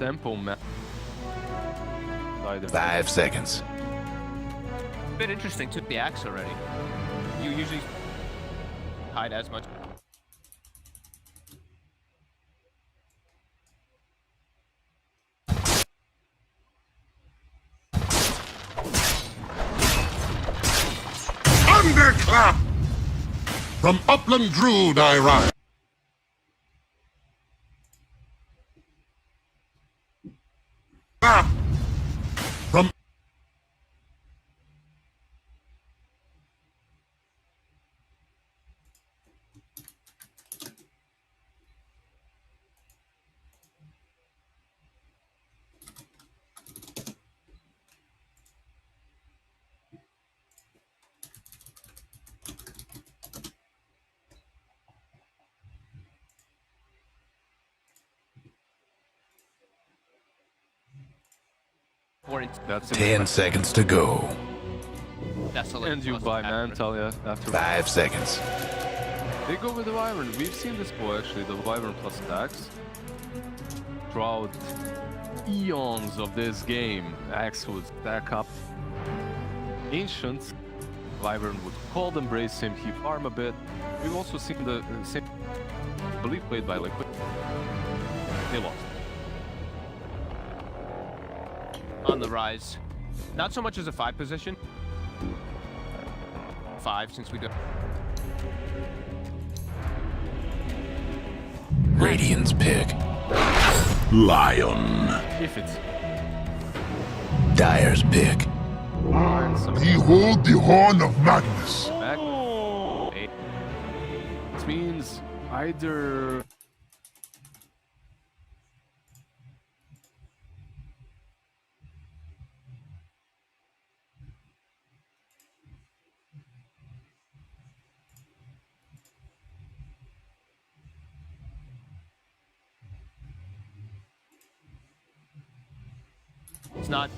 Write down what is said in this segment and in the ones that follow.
tempo man. 5 seconds. A bit interesting, took the axe already. You usually hide as much. Thunderclap! From upland Druid I rise. Clap! From That's 10 seconds to go. Desolate. And you buy mantle, yeah, after 5 seconds. They go with the Wyvern. We've seen this boy actually, the Wyvern plus attacks. Throughout eons of this game, Axe would stack up Ancient. Wyvern would cold embrace him, he farm a bit. We've also seen the same belief played by Liquid. They lost. On the rise. Not so much as a 5 position. 5 since we do. Radiant's pick. Lion. If it's Dire's pick. behold the horn of Magnus. back, it means either It's not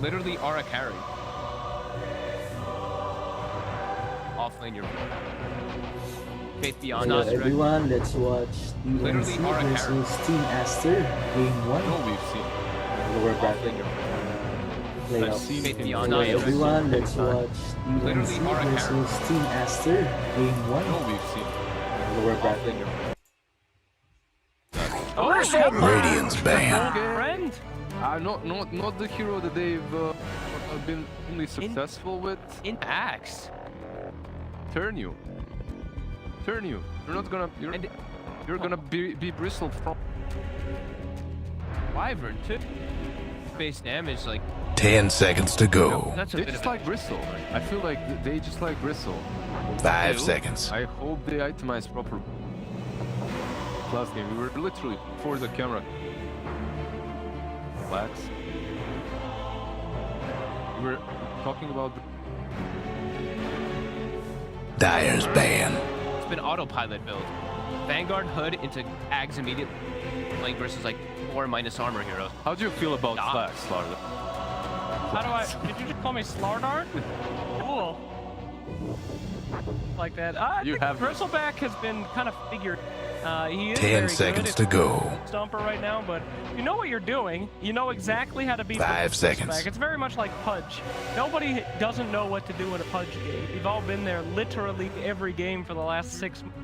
literally Aura carry. Off lane, you're Faith Beyond. Hello Not direct. everyone, let's watch Literally TNC Aura versus Team Aster Game 1. no, we've seen. Lower Off bracket lane, you're playoffs. I've seen Faith it Beyond. Hello Not everyone, let's Anytime. watch Literally TNC Aura carry. versus Team Aster Game 1. No, we've seen. Lower bracket. Radiant's ban. Friend. Not the hero that they've been only successful with. In axe. Turn you. You're not gonna. You're gonna be bristled from. Wyvern too. Base damage like 10 seconds to go. that's a They bit just of like bristle. I feel like they just like bristle. 5 seconds. I hope they itemize proper. Last game, we were literally before the camera. Flags. We were talking about. Dire's ban. It's been autopilot build. Vanguard Hood into Ags immediately. Playing versus like 4 minus armor heroes. How do you feel about Stop. flags, Slarda? How do I? Did you just call me Slardart? Cool. Like that. You have- Bristleback has been kind of figured. He is 10 very seconds good to go. at Stomper right now, but you know what you're doing. You know exactly how to beat 5 seconds. Bristleback. It's very much like Pudge. Nobody doesn't know what to do in a Pudge game. You've all been there literally every game for the last 6 months.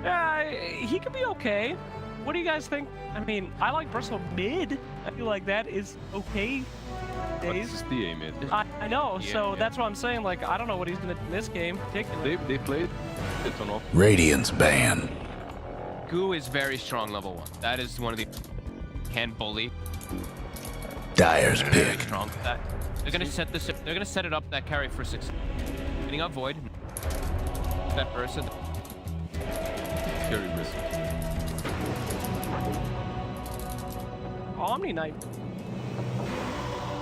Yeah, he could be okay. What do you guys think? I mean, I like Bristle mid. I feel like that is okay. This is the aim. I know, Yeah, so yeah. that's what I'm saying. Like, I don't know what he's gonna do in this game, particularly. They played it on off. Radiant's ban. Goo is very strong level 1. That is one of the can bully. Dire's Very pick. strong. They're gonna set this. They're gonna set it up that carry for 6. Getting up void. That person. Scary risk. Omni Knight.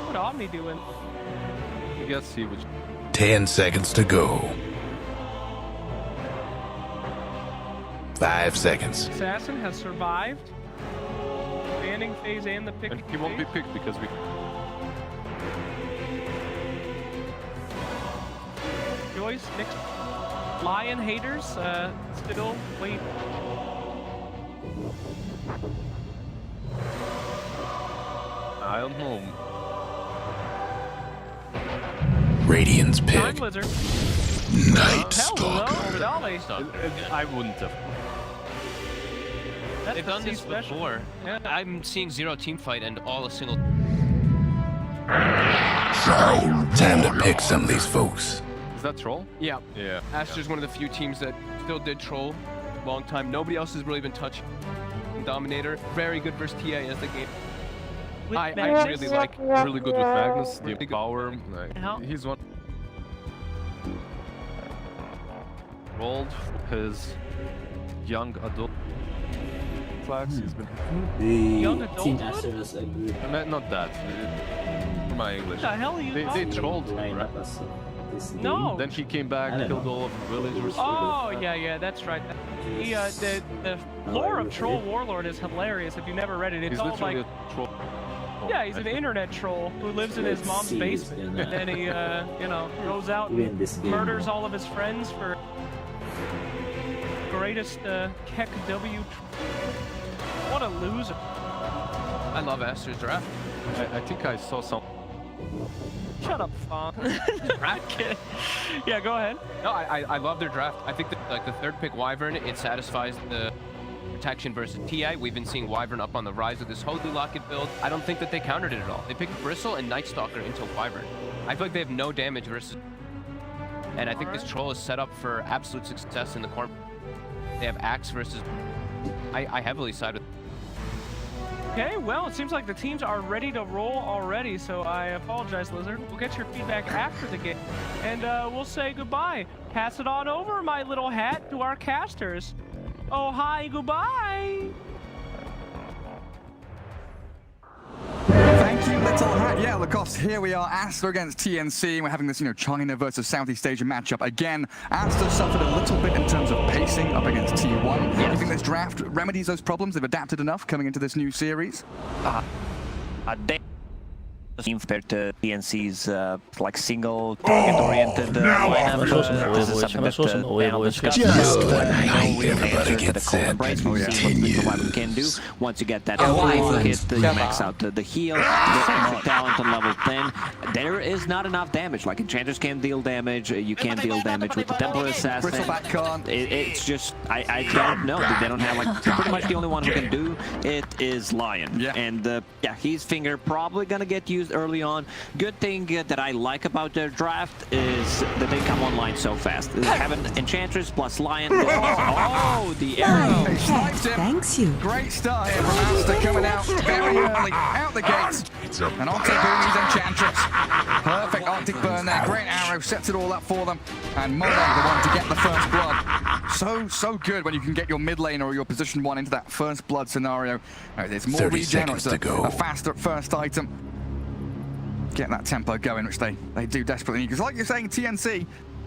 What Omni doing? I guess he would. 10 seconds to go. 5 seconds. Assassin has survived. Banning phase and the pick. And he won't be picked because we. Joyce, next. Lion haters, still wait. I don't know. Radiant's Time pick. Lizard. Night Hello, Stalker. Dolly. I wouldn't have. That's They've done this special. before. Yeah. I'm seeing 0 team fight and all a single. Time to pick some of these folks. Is that troll? Yeah. Yeah. Aster's one of the few teams that still did troll long time. Nobody else has really been touching Dominator. Very good versus TA as the game. With I Magnus. really like. Really good with Magnus. The power. How? He's one. Rolled his young adult flags. He's been. Young The adult Team hood? Aster was a good Not that. For my English. What the hell are you They talking trolled him, right? lineup as this game. No. Then he came back, I don't killed know. all of the villagers. Oh, yeah, that's right. The lore of Troll Warlord is hilarious if you've never read it. It's He's all literally like, a troll. yeah, he's an I think. internet troll who lives in his Let's mom's see who's basement. gonna And then he, you know, goes out win and this game. murders all of his friends for greatest Keck W. What a loser. I love Aster's draft. I think I saw some. Shut up, Fong. I'm kidding. Yeah, go ahead. No, I love their draft. I think that like the third pick Wyvern, it satisfies the protection versus TI. We've been seeing Wyvern up on the rise with this Holy Locket build. I don't think that they countered it at all. They picked Bristle and Night Stalker into Wyvern. I feel like they have no damage versus, and I think this troll is set up for absolute success in the corner. They have Axe versus. I heavily side with. Okay, well, it seems like the teams are ready to roll already, so I apologize, Lizard. We'll get your feedback after the game, and we'll say goodbye. Pass it on over, my little hat, to our casters. Oh, hi, goodbye. Thank you, Little Hat. Yeah, Lacoste, here we are, Aster against TNC, and we're having this, China versus Southeast Asia matchup again. Aster suffered a little bit in terms of pacing up against T1. Do you think this draft remedies those problems? They've adapted enough coming into this new series? They compared to TNC's like single target-oriented lineup. This is something that panel discussed. Just So, the no night real everybody answer to the gets cold it embrace. We'll see what the Survivor can do. Once you get that full hit, you max out the heal, the extra talent on level 10. There is not enough damage. Like Enchanters can deal damage, you can't deal damage with the Templar Assassin. Bristleback can't. It's just, I don't know. They don't have, like, pretty much the only one who can do it is Lion. Yeah. And yeah, his finger probably gonna get used early on. Good thing that I like about their draft is that they come online so fast. Having Enchantress plus Lion. Oh, the arrow. They sniped him. Thanks you. Great start here from Aster coming out very early, out the gates. And onto Boomy's Enchantress. Perfect Arctic Burn there. Great arrow, sets it all up for them. And Mono, the one to get the first blood. So good when you can get your mid lane or your position one into that first blood scenario. There's more 30 regen, seconds it's to go. a faster first item. Get that tempo going, which they do desperately need. Because like you're saying, TNC,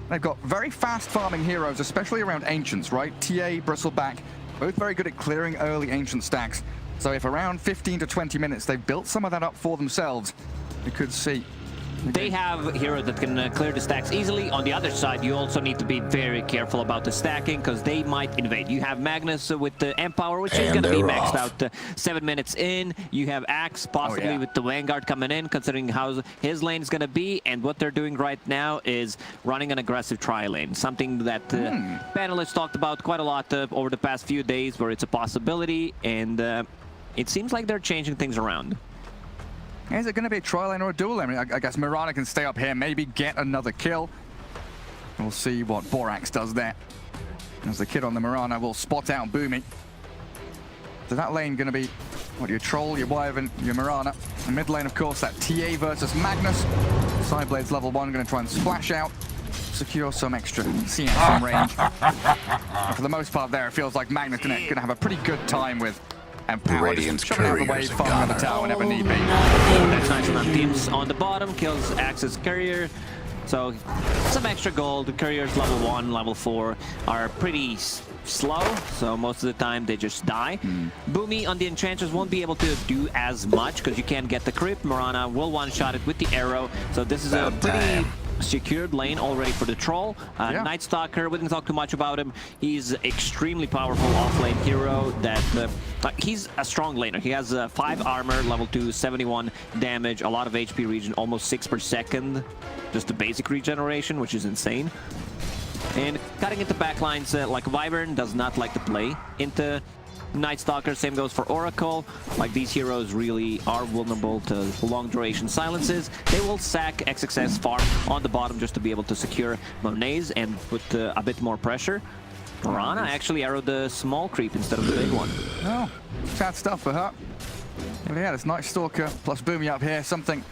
they've got very fast farming heroes, especially around Ancients, right? TA, Bristleback, both very good at clearing early Ancient stacks. So if around 15 to 20 minutes they've built some of that up for themselves, you could see. They have heroes that can clear the stacks easily. On the other side, you also need to be very careful about the stacking because they might invade. You have Magnus with the Empower, which is And going to be they're maxed off. out 7 minutes in. You have Axe possibly with the Vanguard coming in, considering how his lane is going to be. And what they're doing right now is running an aggressive tri-lane, something that panelists talked about quite a lot over the past few days, where it's a possibility. And it seems like they're changing things around. Is it going to be a tri-lane or a dual lane? I guess Mirana can stay up here, maybe get another kill. We'll see what Borax does there. As the kid on the Mirana will spot out Boomy. So that lane going to be, what, your Troll, your Wyvern, your Mirana. The mid lane, of course, that TA versus Magnus. Sideblade's level 1, going to try and splash out. Secure some extra CSM range. But for the most part there, it feels like Magnus going to have a pretty good time with Empower. Radiant's Shoving out the way, couriers are farming on the gone. tower whenever need be. That's nice enough. Teams on the bottom, kills Axe's Courier. So some extra gold. The Couriers level 1, level 4 are pretty slow, so most of the time they just die. Boomy on the Enchantress won't be able to do as much because you can't get the creep. Mirana will one-shot it with the arrow. So this is a pretty secured lane already for the troll. Night Stalker, we didn't talk too much about him. He's extremely powerful off-lane hero that he's a strong laner. He has 5 armor, level 2, 71 damage, a lot of HP regen, almost 6 per second. Just the basic regeneration, which is insane. And cutting into backlines like Wyvern does not like to play into Night Stalker. Same goes for Oracle. Like, these heroes really are vulnerable to long duration silences. They will sack XXS farm on the bottom just to be able to secure Monet's and put a bit more pressure. Mirana actually arrowed the small creep instead of the big one. Oh, sad stuff for her. But yeah, this Night Stalker plus Boomy up here, something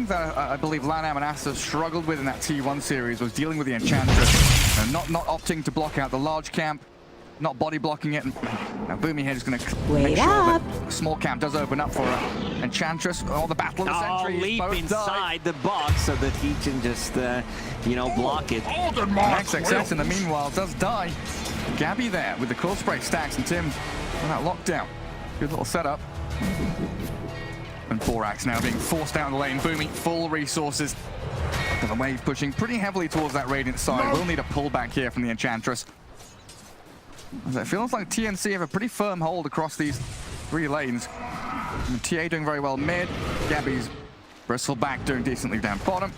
that I believe LANAM and Aster struggled with in that T1 series was dealing with the Enchantress and not opting to block out the large camp, not body blocking it. And now Boomy here is going to make sure that small camp does open up for her. Enchantress, the battle of the century. Leap inside the box so that he can just, you know, block it. XXS in the meanwhile does die. Gabby there with the core spray stacks and Tim's on that lockdown. Good little setup. And Borax now being forced out of the lane. Boomy, full resources. The wave pushing pretty heavily towards that Radiant side. We'll need a pullback here from the Enchantress. It feels like TNC have a pretty firm hold across these 3 lanes. And TA doing very well mid. Gabby's Bristleback doing decently down bottom.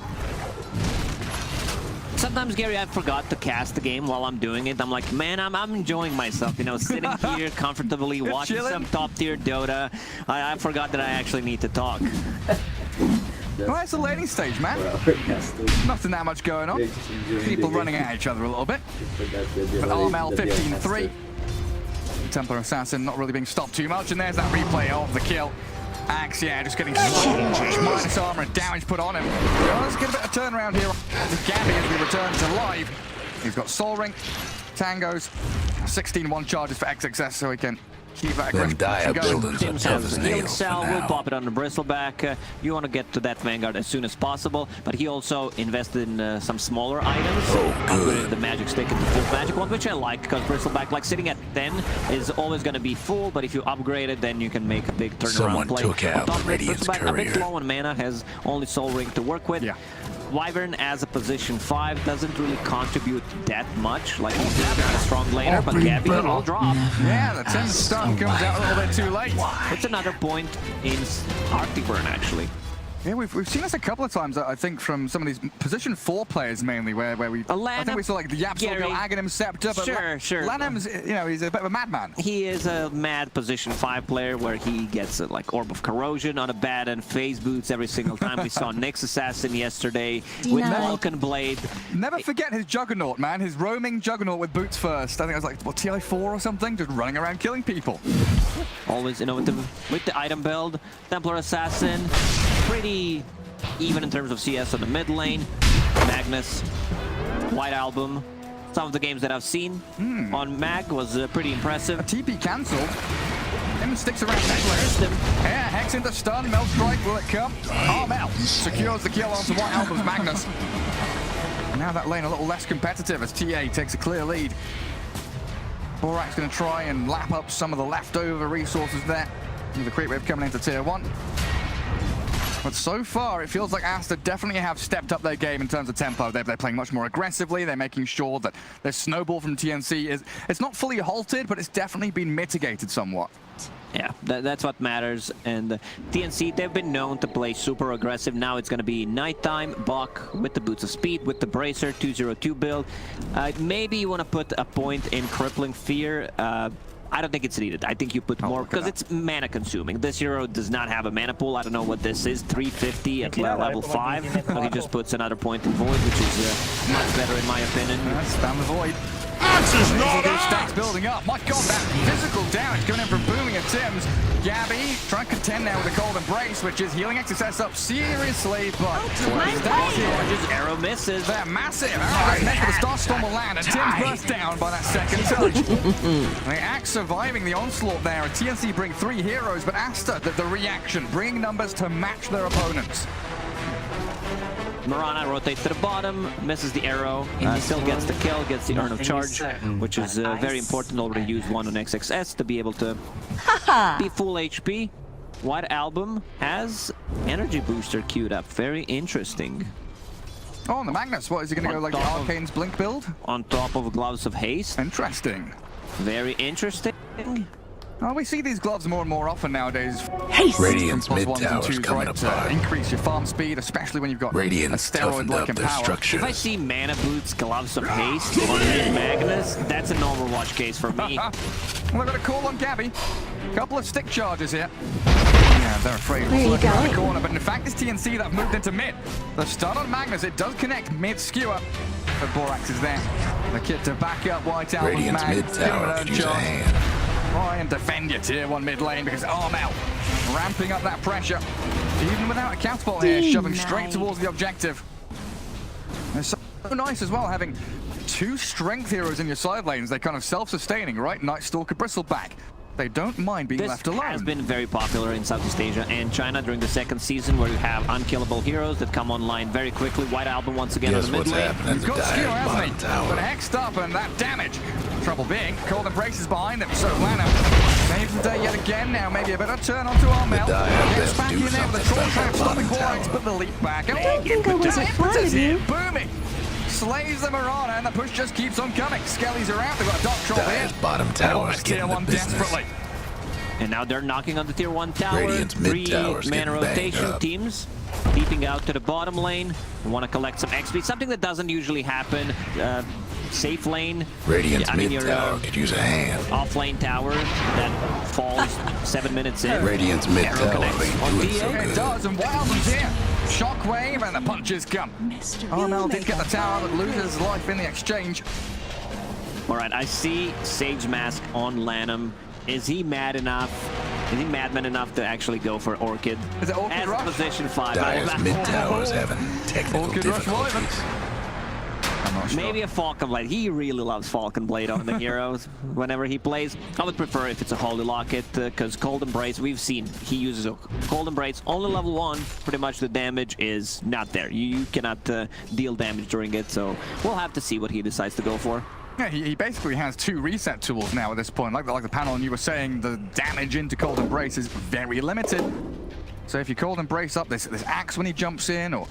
Sometimes, Gary, I forgot to cast the game while I'm doing it. I'm like, man, I'm enjoying myself, you know, sitting here comfortably, watching some top-tier Dota. I forgot that I actually need to talk. Well, it's a laning stage, man. Nothing that much going on. People running at each other a little bit. But RML 15-3. Templar Assassin not really being stopped too much. And there's that replay of the kill. Axe, yeah, just getting so much minus armor and damage put on him. Let's get a bit of turnaround here with Gabby as we return to live. He's got Soul Ring, Tangos, 16 1 charges for XXS so he can keep that aggression going. Tim has healing cell, we'll pop it on the Bristleback. You want to get to that Vanguard as soon as possible, but he also invested in some smaller items. Upgraded the magic stick into full magic one, which I like, because Bristleback, like, sitting at 10 is always going to be full, but if you upgrade it, then you can make a big turnaround play. Took out Bristleback a bit low on mana, has only Soul Ring to work with. Yeah. Wyvern as a position 5 doesn't really contribute that much. Like, he's not a strong laner, but Gabby will drop. Yeah, the 10 stun comes out a little bit too late. It's another point in Arctic Burn, actually. Yeah, we've seen this a couple of times, I think, from some of these position 4 players mainly, where we I think we saw like the Yapsol go Aghanim Scepter, but sure. LANAM's, you know, he's a bit of a madman. He is a mad position 5 player where he gets like Orb of Corrosion on a bat and phase boots every single time. We saw Nyx Assassin yesterday with Vulcan Blade. Never forget his Juggernaut, man. His roaming Juggernaut with boots first. I think it was like, what, TI4 or something? Just running around killing people. Always, you know, with the item build, Templar Assassin, pretty even in terms of CS on the mid lane. Magnus, White Album. Some of the games that I've seen on Mag was pretty impressive. A TP cancelled. Him sticks around Templar. Yeah, Hex into stun. Melt Strike, will it come? Mel secures the kill onto White Album's Magnus. And now that lane a little less competitive as TA takes a clear lead. Borak's going to try and lap up some of the leftover resources there. With the creep wave coming into tier 1. But so far, it feels like Aster definitely have stepped up their game in terms of tempo. They're playing much more aggressively. They're making sure that their snowball from TNC it's not fully halted, but it's definitely been mitigated somewhat. Yeah, that's what matters. And TNC, they've been known to play super aggressive. Now it's going to be nighttime, Bach with the Boots of Speed, with the Bracer 202 build. Maybe you want to put a point in Crippling Fear. I don't think it's needed. I think you put more because it's mana consuming. This hero does not have a mana pool. I don't know what this is. 350 at level 5. But he just puts another point in Void, which is much better in my opinion. Spam the Void. Axe's not stacks building up. My god, that physical damage coming in from Booming and Tim's. Gabby trying to contend now with the Cold Embrace, which is healing XSS up seriously, but George's arrow misses. They're massive. Arrow next to the Starstorm will land, and Tim's burst down by that second touch. The Axe surviving the onslaught there. TNC bring 3 heroes, but Aster, the reaction, bringing numbers to match their opponents. Mirana rotates to the bottom, misses the arrow, still gets the kill, gets the Urn of Charge, which is very important. Already used one on XXS to be able to be full HP. White Album has Energy Booster queued up. Very interesting. Oh, and the Magnus. What, is he going to go like the Arcane's Blink build? On top of Gloves of Haste. Interesting. Very interesting. Oh, we see these gloves more and more often nowadays. Radiant's mid tower's coming apart. Increase your farm speed, especially when you've got Radiant's a toughened steroid-like up their power. structures. If I see Mana Boots, Gloves of Haste on mid Magnus, that's an Overwatch case for me. Well, I've got a call on Gabby. Couple of stick charges here. Yeah, they're afraid to look around the corner, but in fact it's TNC that have moved into mid. The stun on Magnus, it does connect mid skewer, but Borax is there. The kit to back up White Album's Radiant's mag. mid tower could use a hand. Try and defend your tier 1 mid lane because Armel ramping up that pressure. Even without a catapult here, shoving straight towards the objective. It's so nice as well having 2 strength heroes in your side lanes. They're kind of self-sustaining, right? Night Stalker, Bristleback. They don't mind being left alone. This has been very popular in Southeast Asia and China during the 2nd season, where you have unkillable heroes that come online very quickly. White Album once again Guess in the mid what's lane. happening He's to got skill, Dire's hasn't bottom he? tower. But hexed up and that damage. Trouble being, Cold Embrace is behind them, so Lana saves the day yet again now. Maybe a bit of turn onto Armel. Gets back in there with a troll trap, stopping Borax, but the leap back. I don't think I was a fan of you. Booming. Slays the Marana, and the push just keeps on coming. Skellies are out. They've got a Dark Troll here. Dire's bottom tower's tier getting the 1 business. desperately. And now they're knocking on the tier 1 tower. Radiant's mid 3 tower's mana getting banged rotation up. teams. Leaping out to the bottom lane. Want to collect some XP. Something that doesn't usually happen. Safe lane. Radiant's I mean, mid your tower could use a hand. off-lane tower that falls 7 minutes in. Radiant's mid Arrow tower connects ain't on doing so DA. It good. does, and Wildman's here. Shockwave, and the punches come. Armel did get the tower, but loses life in the exchange. All right, I see Sage Mask on Lanham. Is he mad enough? Is he madman enough to actually go for Orchid? Is it Orchid As Rush? position 5. Dire's mid tower's having technical Orchid Rush difficulties. I'm not sure. Maybe a Falcon Blade. He really loves Falcon Blade on the heroes whenever he plays. I would prefer if it's a Holy Locket, because Cold Embrace, we've seen he uses a Cold Embrace only level 1. Pretty much the damage is not there. You cannot deal damage during it, so we'll have to see what he decides to go for. Yeah, he basically has 2 reset tools now at this point. Like the panel, and you were saying, the damage into Cold Embrace is very limited. So if you Cold Embrace up this Axe when he jumps in, or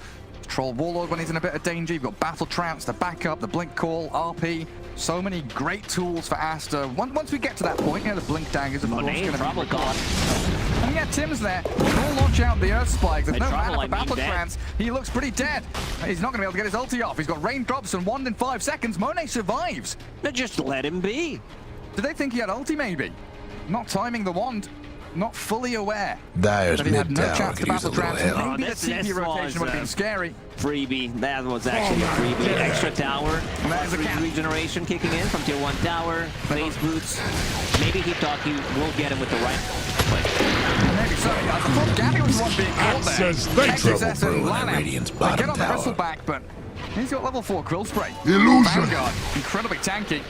Troll Warlord when he's in a bit of danger, you've got Battle Trance, the backup, the Blink Call, RP. So many great tools for Aster. Once we get to that point, the Blink Daggers, of course, going to be gone. And yeah, Tim's there. He'll launch out the Earth Spike. There's no mana for Battle Trance. He looks pretty dead. He's not going to be able to get his ulti off. He's got raindrops and wand in 5 seconds. Monet survives. Just let him be. Did they think he had ulti, maybe? Not timing the wand. Not fully aware Dire's that he had mid no tower chance to could use a Battle little Trance. help. Maybe the this TP rotation was, would have been scary. Freebie. That was actually a freebie. Extra tower. There's a cap. Regeneration kicking in from tier 1 tower. Phase boots. Maybe he thought he will get him with the right play. Maybe so. I thought Gabby was the one being caught there. Access they XSS and trouble Lana. Radiant's They bottom get on the tower. Bristleback, but he's got level 4 Quill Spray. Illusion. Vanguard, incredibly tanky.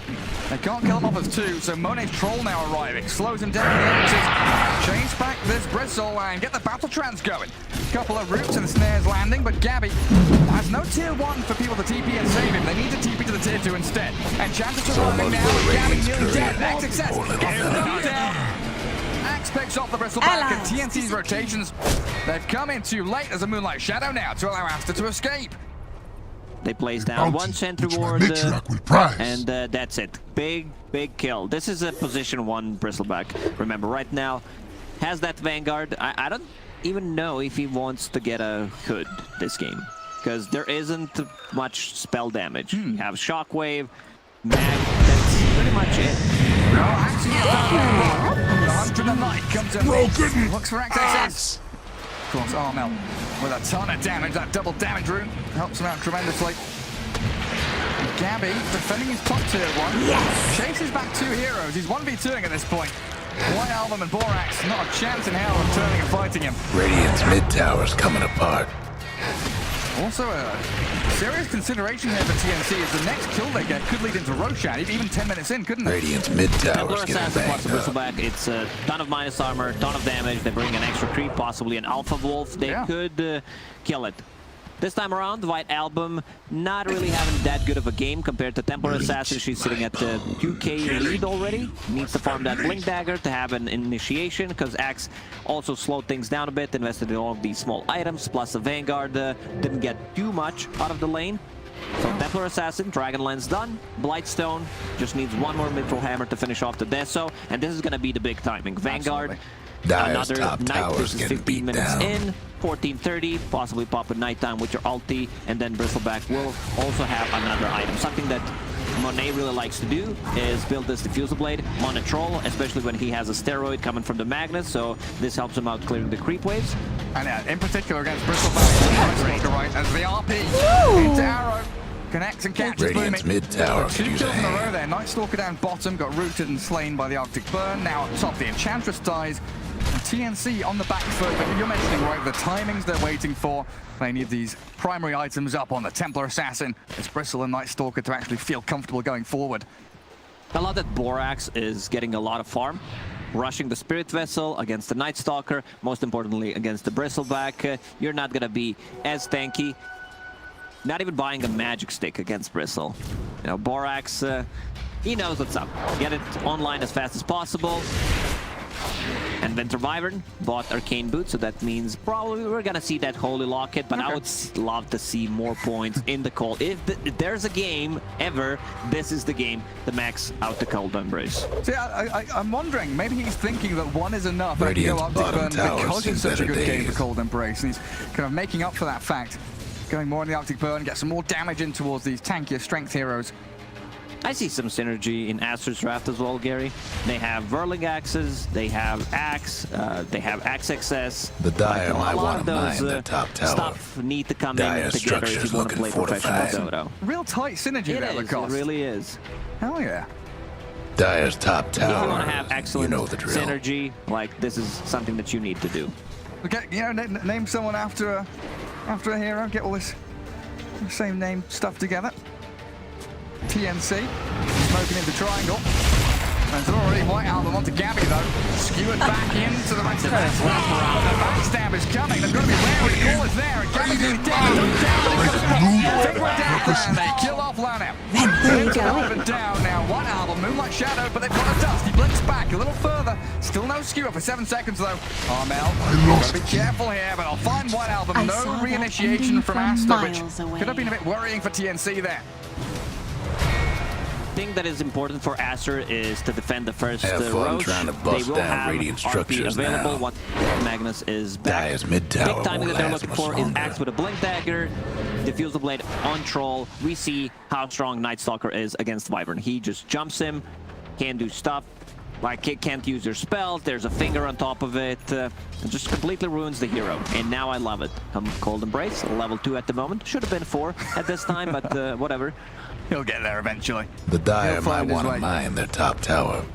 They can't kill him off as 2, so Monet's Troll now arriving. Slows him down with the axes. Change back this Bristle and get the Battle Trance going. Couple of roots and snares landing, but Gabby has no tier 1 for people to TP and save him. They need to TP to the tier 2 instead. And Chances surviving much now. for Gabby Radiant's nearly dead. career. Next success. Poor little Gets the fella. knock down. Axe picks off the Bristleback, and TNC's rotations. They've come in too late as a Moonlight Shadow now to allow Aster to escape. They place down Bounty, one sentry which my ward, matriarch will prize. and that's it. Big kill. This is a position 1 Bristleback. Remember, right now, has that Vanguard. I don't even know if he wants to get a Hood this game, because there isn't much spell damage. You have Shockwave, Mag, that's pretty much it. No, actually, the 109 comes in. Broken Looks for XSS. Of course, Armel with a ton of damage. That double damage rune helps him out tremendously. Gabby defending his top tier 1. Yes. Chases back 2 heroes. He's 1v2ing at this point. White Album and Borax, not a chance in hell of turning and fighting him. Radiant's mid tower's coming apart. Also, a serious consideration here for TNC is the next kill they get could lead into Roshan, even 10 minutes in, couldn't it? Radiant's mid tower's Templar getting Assassin plus banged the up. Bristleback. It's a ton of minus armor, ton of damage. They bring an extra creep, possibly an Alpha Wolf. They could kill it. This time around, the White Album not really having that good of a game compared to Templar Assassin. She's sitting at the 2k lead already. Needs to farm that Blink Dagger to have an initiation, because Axe also slowed things down a bit, invested in all of these small items, plus the Vanguard didn't get too much out of the lane. So Templar Assassin, Dragonlance done. Blightstone just needs one more Mithril Hammer to finish off the Deso, and this is going to be the big timing. Vanguard, Dire's another top Knight, tower's this is getting 15 beat minutes down. in, 14:30, possibly pop a Nighttime with your ulti, and then Bristleback will also have another item. Something that Monet really likes to do is build this Diffusal Blade on a Troll, especially when he has a Steroid coming from the Magnus, so this helps him out clearing the creep waves. And in particular against Bristleback, right, as the RP into Arrow. Connects and catches Radiant's Booming. mid tower Two could use kills a in a row hand. there. Night Stalker down bottom, got rooted and slain by the Arctic Burn. Now up top, the Enchantress dies. And TNC on the back foot, but you're mentioning, right, the timings they're waiting for. They need these primary items up on the Templar Assassin. It's Bristle and Night Stalker to actually feel comfortable going forward. I love that Borax is getting a lot of farm. Rushing the Spirit Vessel against the Night Stalker, most importantly against the Bristleback. You're not going to be as tanky. Not even buying a magic stick against Bristle. You know, Borax, he knows what's up. Get it online as fast as possible. And Winter Wyvern bought Arcane Boots, so that means probably we're gonna see that Holy Locket, but I would love to see more points in the call. If there's a game ever, this is the game to max out the Cold Embrace. See, I'm wondering, maybe he's thinking that one is enough. Radiant's Arctic bottom Burn, tower's because it's seen such a better good game for days. Cold Embrace, and he's kind of making up for that fact. Going more in the Arctic Burn, get some more damage in towards these tankier strength heroes. I see some synergy in Aster's draft as well, Gary. They have Whirling Axes, they have Axe, they have Axe XS. The Dire might a lot want of to those mine their top tower. stuff need to come in Dire together if structure's you want to play looking professional fortified. Dota. Real tight synergy It there, is, Lacoste. it really is. Hell yeah. Dire's top tower. If you want to have excellent you know the drill. synergy, like this is something that you need to do. Okay, you know, name someone after a hero. Get all this same name stuff together. TNC, smoking into triangle. There's already White Album onto Gabby though. Skewered back into the rest of that. The backstab is coming. They've got to be wary. The call is there. And Gabby's going to be down. Figure it out there. And they kill off Lana. There you go. Down now. White Album, Moonlight Shadow, but they've got a dust. He blinks back a little further. Still no skewer for 7 seconds though. Armel, got to be careful here, but I'll find White Album. I saw No that reinitiation ending from from Aster, which miles away. could have been a bit worrying for TNC there. Thing that is important for Aster is to defend the first Have fun Roach. trying to They bust will down have Radiant RP structures available now. once Magnus is back. Dire's mid tower Big timing that won't they're last looking much for is longer. Axe with a Blink Dagger, Diffusal Blade on Troll. We see how strong Night Stalker is against Wyvern. He just jumps him, can do stuff. Like, it can't use their spells, there's a finger on top of it. It just completely ruins the hero. And now I love it. Cold Embrace, level 2 at the moment. Should have been 4 at this time, but whatever. He'll get there eventually. The Dire He'll might find his want to way. mine their top tower.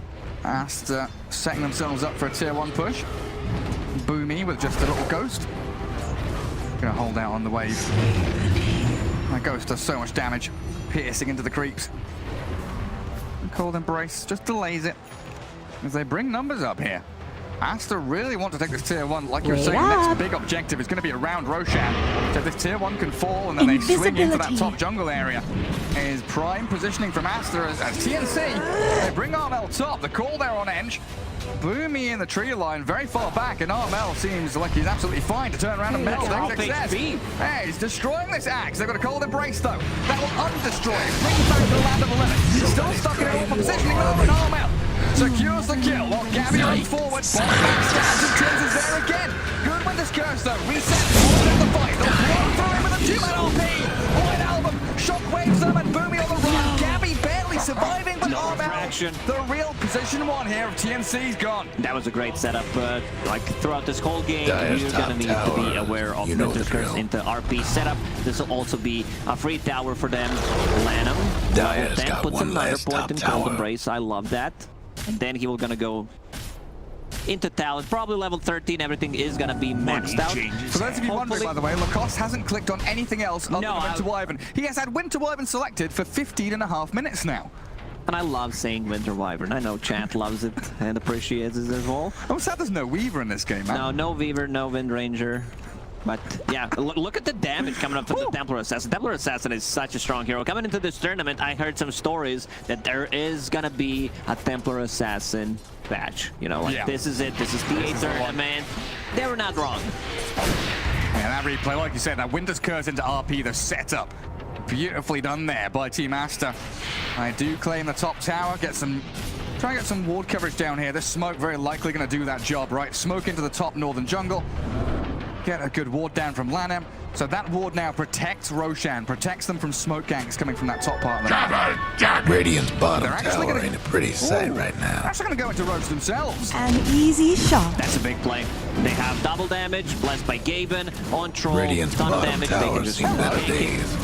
Aster setting themselves up for a tier 1 push. Boomy with just a little ghost. Gonna hold out on the wave. That ghost does so much damage, piercing into the creeps. Cold Embrace just delays it as they bring numbers up here. Aster really want to take this tier 1, like you're Wait saying. The next up. big objective is going to be around Roshan. So this tier 1 can fall and then they swing into that Invisibility. top jungle area. Is prime positioning from Aster as TNC. They bring Armel top. The call there on Eng. Boomy in the tree line, very far back, and Armel seems like he's absolutely fine to turn around and melt Half success. HP. Hey, he's destroying this axe. They've got a Cold Embrace though. That will undestroy him. Bring him back to the land of the limit. He's still stuck in a awful positioning over and Armel secures the kill while Gabby runs forward. Bomb backstabs and Tins is there again. Good Winter's Curse though. Reset. Forward in the fight. They'll run through him with a 2-man RP. White Album. Shockwaves them and Boomy on the run. Gabby barely surviving, but Armel, fraction. the real position 1 here of TNC's gone. That was a great setup, but like throughout this whole game, Dire's you're top gonna need to be tower. aware of You know Winter's the Curse drill. into RP setup. This will also be a free tower for them. Lanham, Dire's level 10, got puts one another last point top in Cold tower. Embrace. I love that. And then he will gonna go into talent, probably level 13. Everything is gonna be maxed out. For those of you wondering, Hopefully- by the way, Lacoste hasn't clicked on anything else other No, than Winter Wyvern. He has had Winter Wyvern selected for 15.5 minutes now. And I love saying Winter Wyvern. I know chat loves it and appreciates it as well. I'm sad there's no Weaver in this game, man. No Weaver, no Wind Ranger. But yeah, look at the damage coming up from the Templar Assassin. Templar Assassin is such a strong hero. Coming into this tournament, I heard some stories that there is gonna be a Templar Assassin patch. You know, like this is it. This is the tournament. They were not wrong. And that replay, like you said, that Winter's Curse into RP, the setup. Beautifully done there by Team Aster. I do claim the top tower, try and get some ward coverage down here. This smoke very likely going to do that job, right? Smoke into the top northern jungle. Get a good ward down from Lanem. So that ward now protects Roshan, protects them from smoke ganks coming from that top part of the map. Radiant's bottom tower gonna... ain't a pretty sight right now. They're actually going to go into Roach themselves. An easy shot. That's a big play. They have double damage, blessed by Gaben, on troll, Radiant's ton of bottom damage. They can tower's just seen better days.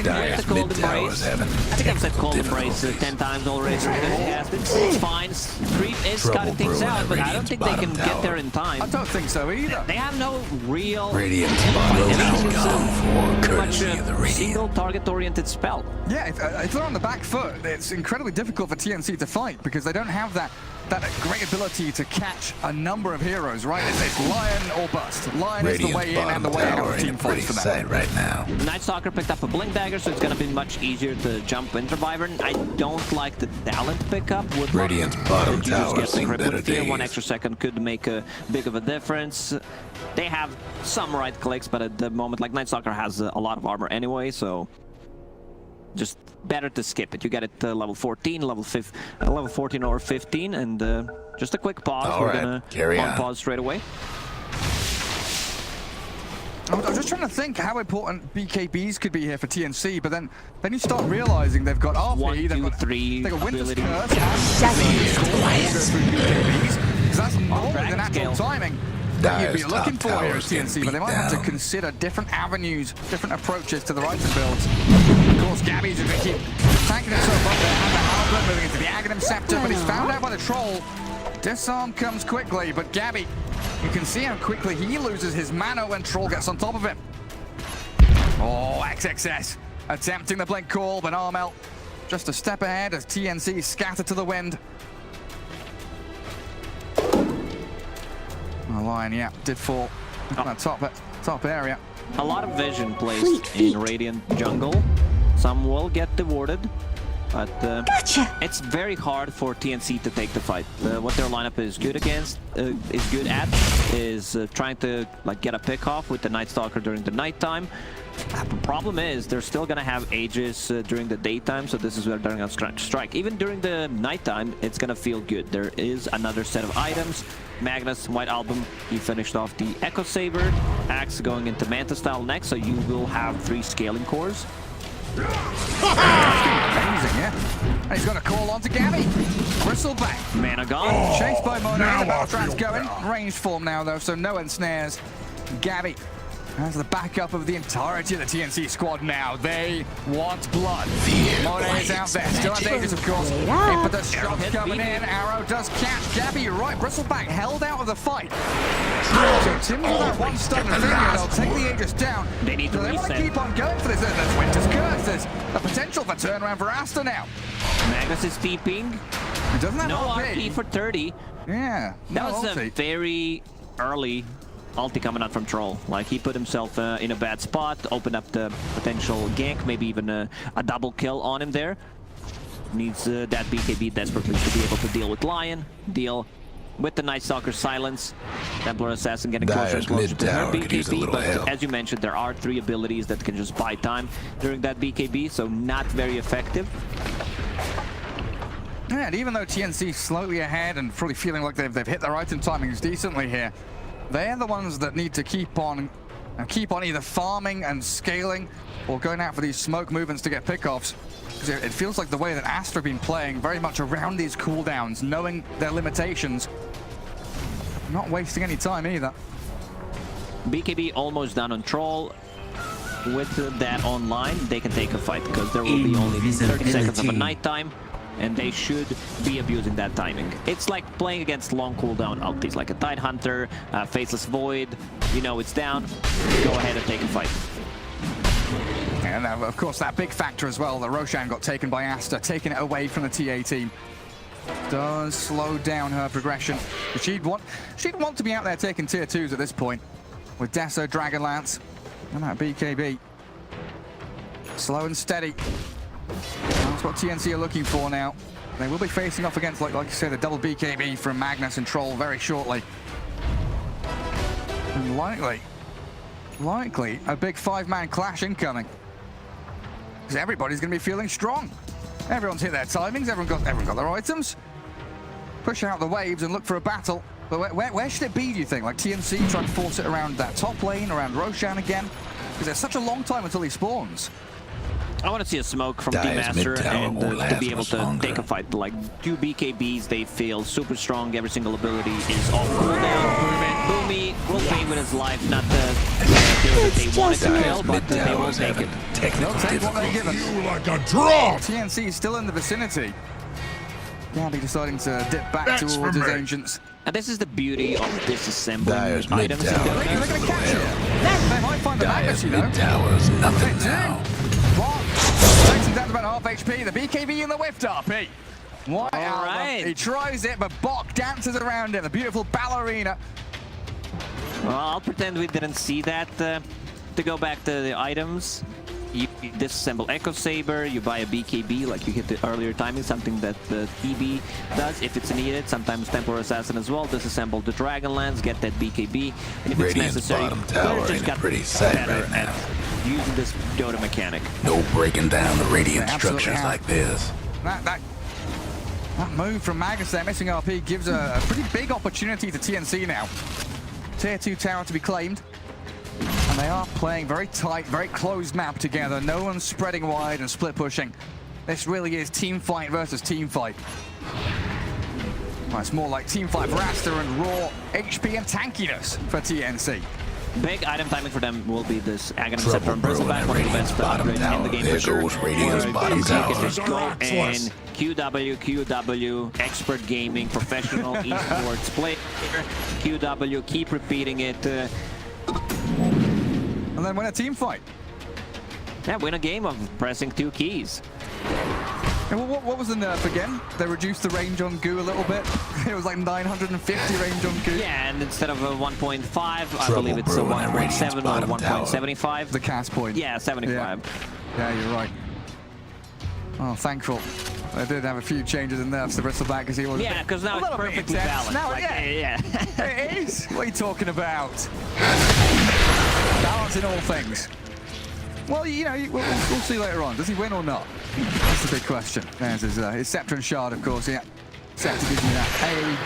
Dire's the mid cold tower's embrace. having I think I've said cold embrace difficulties. 10 times already. It's fine. Creep is Trouble cutting things brewing out, at but I don't Radiant's think they can bottom get there tower. in time. I don't think so either. They have no real Radiant's bottom tower gone for pretty much courtesy of the a Radiant. single target-oriented spell. Yeah, if they're on the back foot, it's incredibly difficult for TNC to fight because they don't have that great ability to catch a number of heroes, right? It's Lion or bust. Lion is the way in and the way out of team fights for them. Right now. Night Stalker picked up a Blink Dagger, so it's going to be much easier to jump Winter Wyvern. I don't like the talent pickup. With Radiant's bottom tower seen better days. 1 days. extra second could make a big of a difference. They have some right clicks, but at the moment, like Night Stalker has a lot of armor anyway, so just better to skip it. You get it level 14, level 14 or 15, and just a quick pause. All We're right, gonna carry on. pause straight away. I'm just trying to think how important BKBs could be here for TNC, but then you start realizing they've got RP, 1, 2, they've got 3 Winter's ability. Curse, because that's normally the natural timing that you'd be Dire's looking top for here at tower's getting TNC, but they might have to beat consider different avenues, different approaches to the item builds. Of course, Gabby's just going to keep tanking himself up there, and the Halberd moving into the Aghanim Scepter, but he's found out by the troll. Disarm comes quickly, but Gabby, you can see how quickly he loses his mana when Troll gets on top of him. Oh, XXS attempting the blink call, but Armel just a step ahead as TNC scatter to the wind. The Lion, yeah, did fall in that top area. A lot of vision placed in Radiant jungle. Some will get rewarded, but it's very hard for TNC to take the fight. What their lineup is good at is trying to get a pick off with the Night Stalker during the nighttime. The problem is they're still gonna have Aegis during the daytime, so this is where they're gonna strike. Even during the nighttime, it's gonna feel good. There is another set of items. Magnus, White Album, he finished off the Echo Saber. Axe going into Manta style next, so you will have 3 scaling cores. Amazing, yeah. And he's got a call on to Gabby. Bristleback. Mana gone. Chased by Mono. Now The I Battletrap's feel going. better. Ranged form now, though, so no ensnares. Gabby has the backup of the entirety of the TNC squad now. They want blood. Mono is out there. Still has Aegis, of course. But the shots coming in. Arrow does catch Gabby. You're right. Bristleback held out of the fight. So Tim with that one stun and finger, they'll take the Aegis down. They need to So they want to reset. keep on going for this. There's Winter's Curse. There's a potential for turnaround for Aster now. Magnus is TPing. He doesn't have No RP. RP for 30. Yeah. That no was a ulti. very early ulti coming out from Troll. Like, he put himself in a bad spot, opened up the potential gank, maybe even a double kill on him there. Needs that BKB desperately to be able to deal with Lion, deal with the Night Stalker silence. Templar Assassin getting closer and Dire's closer to her mid tower could use a BKB, little but help. as you mentioned, there are 3 abilities that can just buy time during that BKB, so not very effective. Yeah, and even though TNC slightly ahead and probably feeling like they've hit their item timings decently here, they're the ones that need to keep on either farming and scaling or going out for these smoke movements to get pickoffs. Because it feels like the way that Aster have been playing, very much around these cooldowns, knowing their limitations, not wasting any time either. BKB almost done on Troll. With that online, they can take a fight because there will be only 30 seconds of a nighttime, and they should be abusing that timing. It's like playing against long cooldown ultis, like a Tidehunter, Faceless Void. You know it's down, go ahead and take a fight. And of course, that big factor as well, that Roshan got taken by Aster, taking it away from the TA team. Does slow down her progression. She'd want to be out there taking tier 2s at this point. with Deso, Dragonlance, and that BKB. Slow and steady. That's what TNC are looking for now. They will be facing off against, like you say, the double BKB from Magnus and Troll very shortly. And likely a big 5-man clash incoming. Because everybody's going to be feeling strong. Everyone's hit their timings, everyone got their items. Push out the waves and look for a battle. But where should it be, do you think? Like TNC try and force it around that top lane, around Roshan again? Because there's such a long time until he spawns. I want to see a smoke from Team Dire's Aster mid-tower and won't to last be able much to longer. take a fight. Like 2 BKBs, they feel super strong. Every single ability is off cooldown. Boomy will pay with his life, not the hero that they wanted to kill, but they will take it. Technical They'll take what they give difficulties. us. You like a drop! TNC is still in the vicinity. Gabby deciding to dip back That's towards for his me. ancients. And this is the beauty of disassembling Dire's items. mid-tower They're going to is catch it. well. They might find the Magnus, Dire's you know. mid-tower's nothing Bit now. What? Takes him down to about half HP. The BKB in the whiffed RP. White All right. Album. He tries it, but Bok dances around it. The beautiful ballerina. Well, I'll pretend we didn't see that. To go back to the items, you disassemble Echo Saber, you buy a BKB, like you hit the earlier timing, something that the TB does if it's needed. Sometimes Temporal Assassin as well. Disassemble the Dragonlance, get that BKB, and if Radiant's it's necessary, bottom tower Blizzard just ain't got pretty sight better right now. at using this Dota mechanic. No breaking down the radiant They absolutely structures have. like this. That move from Magnus there, missing RP, gives a pretty big opportunity to TNC now. Tier 2 tower to be claimed. And they are playing very tight, very closed map together. No one's spreading wide and split pushing. This really is team fight versus team fight. Well, it's more like team fight for Aster and raw HP and tankiness for TNC. Big item timing for them will be this Aghanim Trouble Scepter and Bristleback, brewing one of the at best Radiant's bottom upgrades in tower. the game There for sure. goes Radiant's Where bottom you can tower. just go and QW, expert gaming, professional esports player, QW, keep repeating it. And then win a team fight. Yeah, win a game of pressing 2 keys. And what was the nerf again? They reduced the range on Goo a little bit. It was like 950 range on Goo. Yeah, and instead of a 1.5, I Trouble believe it's a brewing at 1.7 Radiant's or bottom tower. 1.75. The cast point. Yeah, 75. Yeah, you're right. Oh, thankful. They did have a few changes in nerfs to Bristleback because he was Yeah, because now a it's little bit perfectly intense. balanced. Now, Like, yeah. It is. What are you talking about? Balance in all things. Well, you know, we'll see later on. Does he win or not? That's the big question. There's his Scepter and Shard, of course, yeah. Scepter gives me that AoE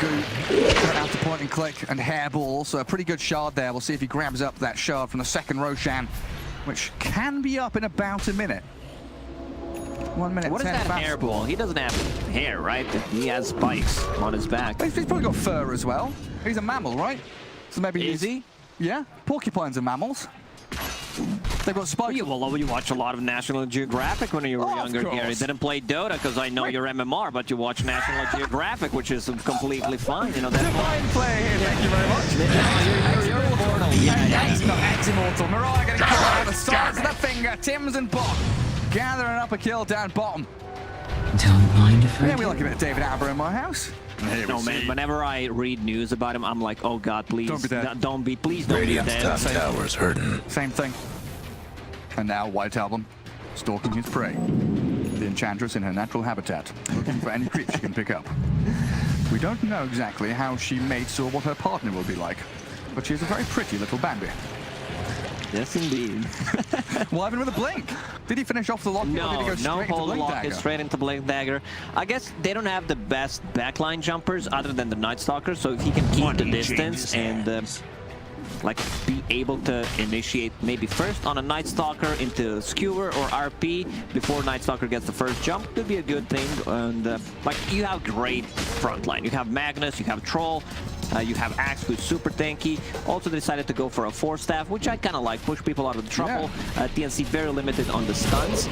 Goo, out to point and click, and Hairball. So a pretty good Shard there. We'll see if he grabs up that Shard from the second Roshan, which can be up in about a minute. 1 minute What is 10 that fast hairball? ball. He doesn't have hair, right? He has spikes on his back. He's probably got fur as well. He's a mammal, right? So maybe Is he? Yeah, porcupines are mammals. They've got spikes. You watch a lot of National Geographic when you were Oh, of younger, Gary. course. Didn't play Dota because I know Wait. you're MMR, but you watch National Geographic, which is completely fine. You know that. Divine play here, thank you very much. You're immortal. He's not ex-immortal. Mariah getting killed out of the stars of the finger. Tim's and Bok gathering up a kill down bottom. Don't mind if I Yeah, we like a bit of David Attenborough in my house. Here we No man, see. whenever I read news about him, I'm like, oh god, please, Don't be dead. please don't be Radiant's dead. top tower's hurting. Same thing. And now White Album, stalking his prey. The Enchantress in her natural habitat, looking for any creep she can pick up. We don't know exactly how she mates or what her partner will be like, but she's a very pretty little Bambi. Yes, indeed. Wyvern with a blink. Did he finish off the lock? Or did he No, go no straight into hold Blink lock Dagger? is straight into Blink Dagger. I guess they don't have the best backline jumpers other than the Night Stalker, so if he can keep the distance and like be able to initiate maybe first on a Night Stalker into Skewer or RP before Night Stalker gets the first jump, could be a good thing. And like you have great frontline. You have Magnus, you have Troll, you have Axe, who's super tanky. Also decided to go for a 4-staff, which I kind of like, push people out of the trouble. TNC very limited on the stuns.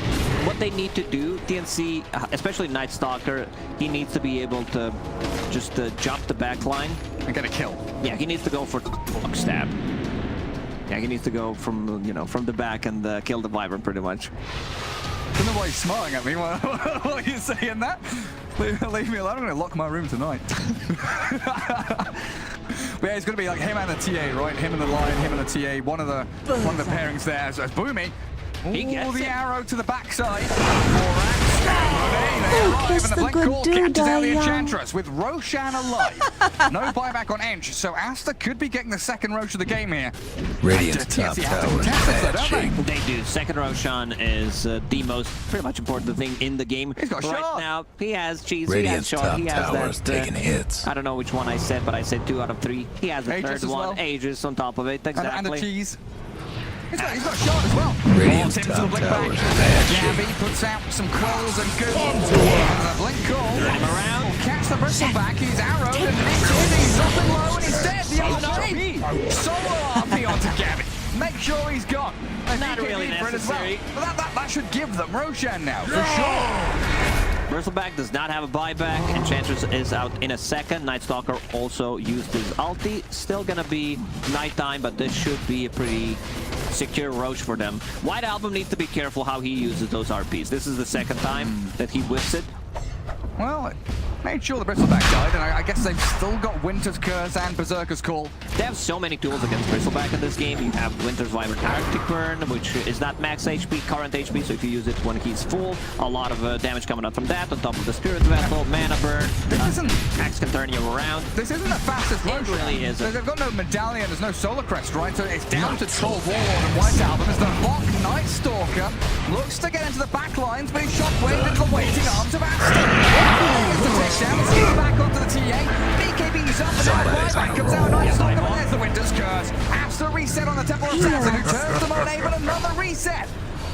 What they need to do, TNC, especially Night Stalker, he needs to be able to just jump the back line. And get a kill. Yeah, he needs to go for block stab. Yeah, he needs to go from, you know, from the back and kill the Wyvern pretty much. I don't know why he's smiling at me while you're saying that. Leave me alone. I'm going to lock my room tonight. But yeah, it's going to be like him and the TA, right? Him and the Lion, him and the TA. One of the pairings there as Boomy. He Ooh, gets the it. arrow to the backside. And the blink call catches out the Enchantress with Roshan alive. No buyback on Ench, so Aster could be getting the second Rosh of the game here. Radiant's top TNC have to tower is contest it, bad don't they? shape. They do. Second Roshan is the most pretty much important thing in the game. He's got a right shot. Now, he has cheese, Radiant's he has shot, top he has tower is that. taking hits. I don't know which one I said, but I said 2 out of 3. He has the Aegis third as one, well. Aegis on top of it. Exactly. And the cheese. He's got a shot as well. Radiant's Tim's top the blink tower back. is bad shape. Gabby puts out some quills and good. And the blink call. Him around. Will catch the bristleback. He's arrowed and he's up and low and he's dead. The RP. Solo RP onto Gabby. Make sure he's gone. And Not DKB really for it as well. necessary. But that should give them Roshan now, for sure. Bristleback does not have a buyback. Enchantress is out in a second. Night Stalker also used his ulti. Still gonna be nighttime, but this should be a pretty secure Rosh for them. White Album needs to be careful how he uses those RPs. This is the second time that he whiffs it. Well, it made sure the Bristleback died, and I guess they've still got Winter's Curse and Berserker's Call. They have so many tools against Bristleback in this game. You have Winter's Vibrant Arctic Burn, which is not max HP, current HP, so if you use it when he's full, a lot of damage coming out from that, on top of the Spirit Vessel, Mana Burn, Axe can turn you around. This isn't the fastest It Roshan. really isn't. They've got no medallion, there's no Solar Crest, right? So it's down to Troll, Warlord, and White Album as the Lock Night Stalker looks to get into the back lines, but he's shockwaved into the waiting arms of Aster. Down, back onto the TA. BKB's up and down. Buyback comes out. Night Stalker, but there's the Winter's Curse. Aster reset on the Temple Assassin, who turns the Monet, but another reset.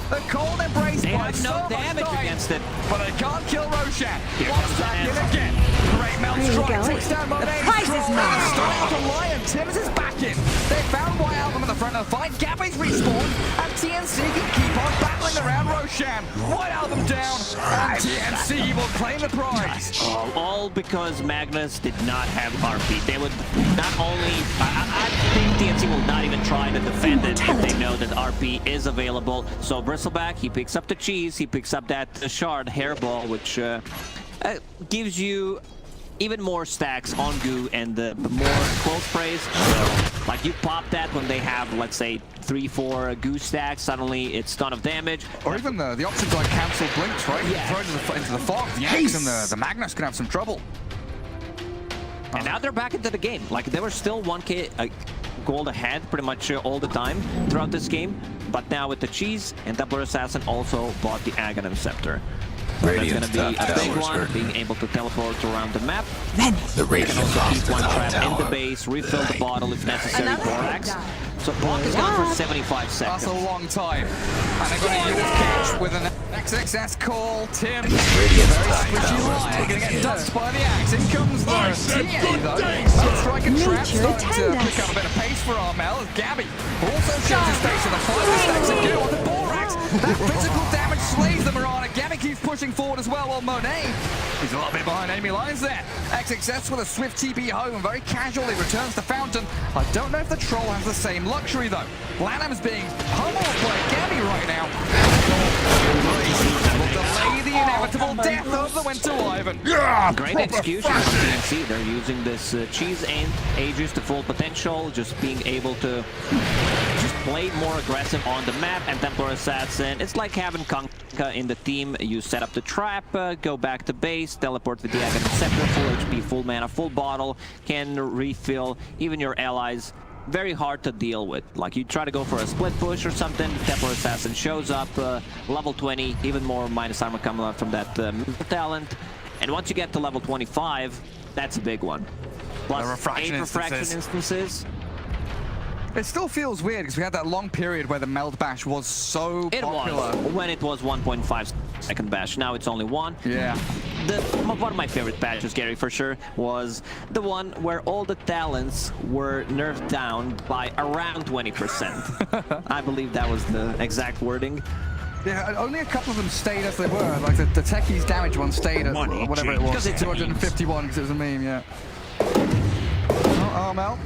The cold embrace They by have no so much damage time, against it. but they can't kill Roshan. Here Wants comes back in Anna. again. Great melt There you strike go. takes down Monet. The prize is mine. Straight out to Lion. Tim's is back in. They found White Album in the front of the fight. Gabby's respawned, and TNC can keep on battling around Roshan. White Album down, and TNC will claim the prize. All because Magnus did not have RP. They would not only... I think TNC will not even try to defend it if they know that RP is available. So Bristleback, he picks up the cheese, he picks up that shard hairball, which gives you even more stacks on goo and more cold sprays. So, like, you pop that when they have, let's say, 3-4 goo stacks, suddenly it's ton of damage. Or even the options like cancel blinks, right? Yeah. Throw it into the fog. The Axe and the Magnus can have some trouble. And now they're back into the game. Like, they were still 1k gold ahead pretty much all the time throughout this game. But now with the cheese, and Templar Assassin also bought the Aghanim Scepter. So that's going Radiant's to be top a big tower's one, hurting. being able to teleport around the map. The Radiant lost Keep the one top trap in the tower. base, refill the bottle if necessary, Another Borax. die. So Block is gone for 75 seconds. That's a long time. And again, you catch with an XXS call. Tim, Radiant's very top squishy tower is line, taking gonna get hits. dumped by the Axe. In comes the I said TA good though. day, That strike and trap Nature starting to attend pick us. up a bit of pace for Armel. Gabby also shows his face in the fight. Stacks and go on the Borax. That physical damage slays the Mirana. Gabby keeps pushing forward as well, while Monet, he's a little bit behind Amy Lines there. XXS with a swift TP home and very casually returns to Fountain. I don't know if the Troll has the same luxury though. Lanham's being pummeled by Gabby right now. Will delay the inevitable death of the Winter Wyvern. Yeah, Great proper execution from fashion. TNC. They're using this cheese and Aegis to full potential, just being able to just play more aggressive on the map. And Templar Assassin, it's like having Kanka in the team. You set up the trap, go back to base, teleport with the Aghanim Scepter, full HP, full mana, full bottle, can refill even your allies. Very hard to deal with. Like, you try to go for a split push or something, Templar Assassin shows up, level 20, even more minus armor coming out from that talent. And once you get to level 25, that's a big one. Plus The refraction 8 refraction instances. instances. It still feels weird because we had that long period where the Meld Bash was so It popular. was when it was 1.5 second bash. Now it's only 1. Yeah. One of my favorite patches, Gary, for sure, was the one where all the talents were nerfed down by around 20%. I believe that was the exact wording. Yeah, only a couple of them stayed as they were. Like the Techies damage one stayed at whatever it was. Because it's a meme. 251 because it was a meme, yeah. Oh, Armel,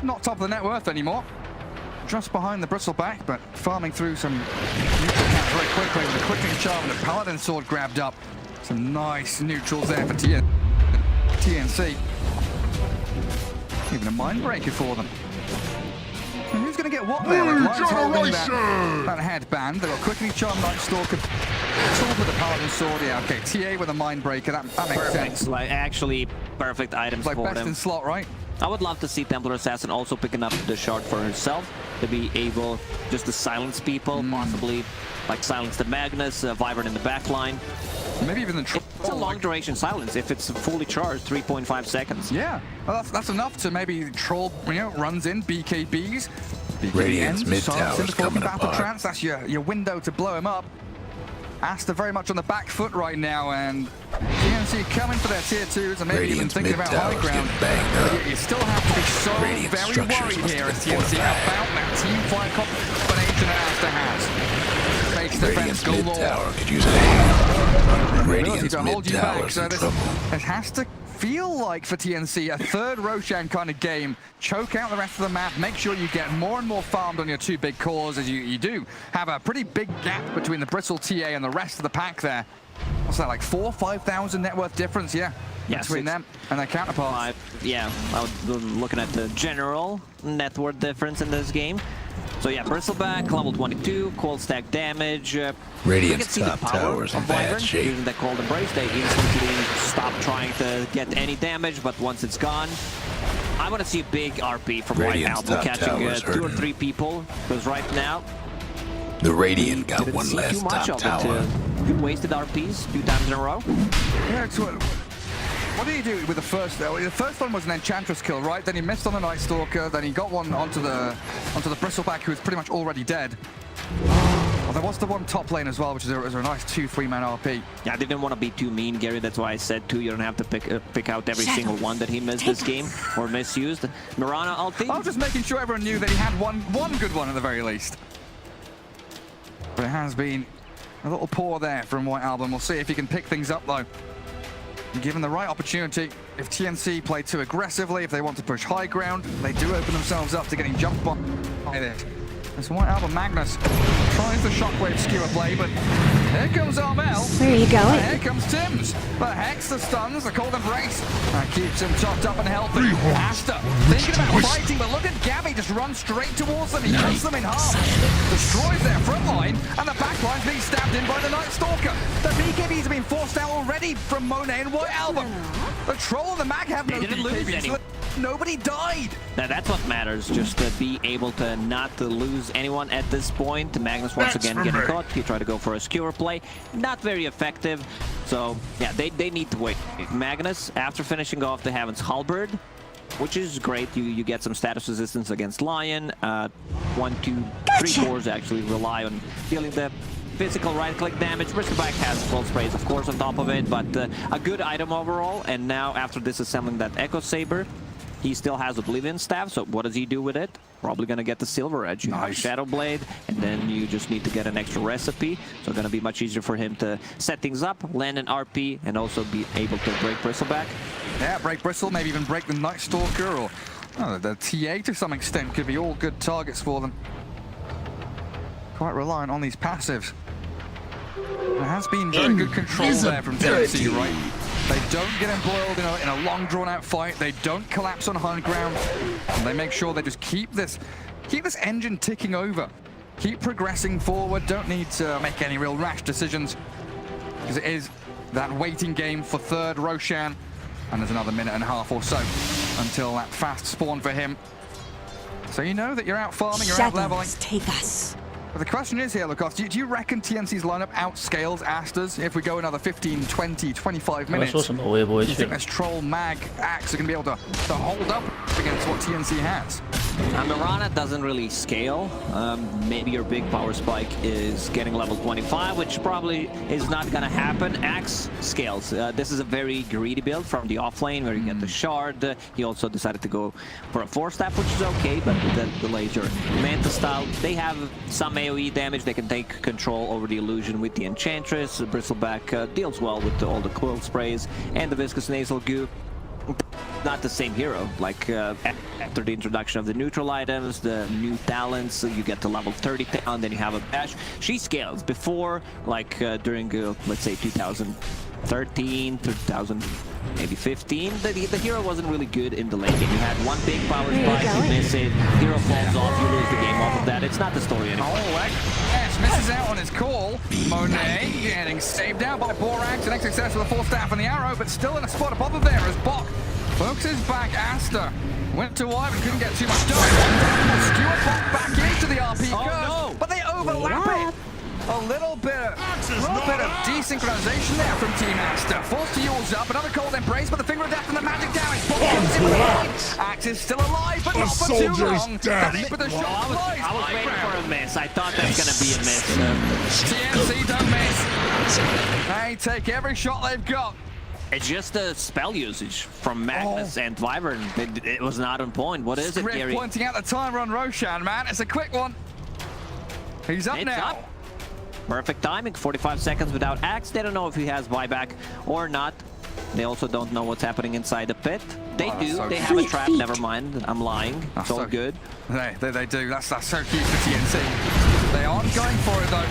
not top of the net worth anymore. Just behind the Bristleback, but farming through some neutral camps very quickly with a Quickening Charm and a Paladin Sword grabbed up. Some nice neutrals there for TNC. Even a mind breaker for them. And who's going to get what there? Like, Lion's holding that headband. They've got Quickly Charmed Night Stalker. Sword with a Paladin Sword. Yeah, okay. TA with a mind breaker. That makes sense. Like, actually, perfect items Like for best them. in slot, right? I would love to see Templar Assassin also picking up the shard for herself to be able just to silence people, possibly like silence the Magnus, Wyvern in the back line. Maybe even the It's a long duration silence if it's fully charged, 3.5 seconds. Yeah, well, that's enough to maybe Troll, runs in, BKBs. Radiant's mid tower's coming Battle apart. Trance, that's your window to blow him up. Aster very much on the back foot right now, and TNC coming for their tier 2s and maybe even Radiant's thinking mid about high tower's ground. getting banged But up. you still have to be so Radiant very structures worried must here be as TNC about that team fight combination Aster has. Base defense Radiant's mid galore. tower could use a hand. Ability Radiant's to mid hold you back, tower's so in this trouble. has to feel like for TNC a third Roshan kind of game. Choke out the rest of the map, make sure you get more and more farmed on your two big cores, as you do have a pretty big gap between the Bristle TA and the rest of the pack there. What's that, like 4,000-5,000 net worth difference? Yeah, between them and their counterparts. Yeah, I was looking at the general net worth difference in this game. So yeah, Bristleback, level 22, cold stack damage. Radiant's top tower's in bad shape. Using the cold embrace, they instantly stop trying to get any damage, but once it's gone, I want to see a big RP from White Radiant's Album top catching tower's 2 or hurting. 3 people, because right now, The Radiant got didn't one see less too much top of tower. it. Wasted RPs 2 times in a row. Yeah, it's what did he do with the first? The first one was an Enchantress kill, right? Then he missed on the Night Stalker. Then he got one onto the Bristleback, who was pretty much already dead. Well, there was the one top lane as well, which is a nice 2-3-man RP. Yeah, I didn't want to be too mean, Gary. That's why I said 2. You don't have to pick out every single one that he missed this game or misused. Mirana ulti. I was just making sure everyone knew that he had one good one at the very least. But it has been a little poor there from White Album. We'll see if he can pick things up though. Given the right opportunity, if TNC play too aggressively, if they want to push high ground, they do open themselves up to getting jumped on by this. This White Album Magnus tries the shockwave skewer play, but here comes Armel. Where are you going? And here comes Tim's. The Hex, the stuns, the cold embrace. That keeps him chopped up and healthy. Aster thinking about fighting, but look at Gabby just run straight towards them. He cuts them in half. Destroys their front line, and the back line's being stabbed in by the Night Stalker. The BKBs have been forced out already from Monet and White Album. The Troll and the Mag have no didn't lose any. BKBs. Nobody died. Now that's what matters, just to be able to not to lose anyone at this point. Magnus once again getting caught. He tried to go for a skewer play. Not very effective. So yeah, they need to wait. Magnus, after finishing off the Heaven's Halberd, which is great, you get some status resistance against Lion. 1, 2, 3 cores actually rely on dealing the physical right-click damage. Bristleback has full sprays, of course, on top of it, but a good item overall. And now after disassembling that Echo Saber, he still has Oblivion Staff, so what does he do with it? Probably gonna get the Silver Edge. You have Shadow Blade, and then you just need to get an extra recipe. So gonna be much easier for him to set things up, land an RP, and also be able to break Bristleback. Yeah, break Bristle, maybe even break the Night Stalker, or the TA to some extent could be all good targets for them. Quite reliant on these passives. There has been very good control there from TNC, right? They don't get embroiled in a long, drawn-out fight. They don't collapse on high ground. And they make sure they just keep this engine ticking over. Keep progressing forward. Don't need to make any real rash decisions, because it is that waiting game for third Roshan. And there's another minute and a half or so until that fast spawn for him. So you know that you're out farming, you're out leveling. Take us. But the question is here, Lucas, do you reckon TNC's lineup outscales Aster's if we go another 15, 20, 25 minutes? Do you think this Troll, Mag, Axe are going to be able to hold up against what TNC has? Mirana doesn't really scale. Maybe your big power spike is getting level 25, which probably is not going to happen. Axe scales. This is a very greedy build from the offlane where you get the shard. He also decided to go for a 4-staff, which is okay, but that delays your Manta style. They have some AoE damage. They can take control over the illusion with the Enchantress. Bristleback deals well with all the quill sprays and the viscous nasal goo. Not the same hero. Like after the introduction of the neutral items, the new talents, you get to level 30 down, then you have a bash. She scales. Before, like during let's say 2000 13, 2000, maybe 15. The hero wasn't really good in the late game. You had one big power spike, you miss it, hero falls off, you lose the game off of that. It's not the story anymore. Oh, yes, misses out on his call. Monet getting saved out by Borax and XSS with a full staff and the arrow, but still in a spot above of there as Bok focuses back. Aster went to Ivan, couldn't get too much done. Skewer Bok back into the RP curve, but they overlap it. A little bit of desynchronization there from Team Aster. Forced to use up, another cold embrace, but the finger of death and the magic damage. Bok comes in with a hit. Axe is still alive, but not for too long. But the shot flies. I was waiting for a miss. I thought that's going to be a miss. TNC don't miss. They take every shot they've got. It's just the spell usage from Magnus and Wyvern. It was not on point. What is it, Gary? Pointing out the timer on Roshan, man. It's a quick one. He's up now. Up. Perfect timing. 45 seconds without Axe. They don't know if he has buyback or not. They also don't know what's happening inside the pit. They do. So they have a trap. Never mind. I'm lying. It's all good. They do. That's so cute for TNC. They aren't going for it, though.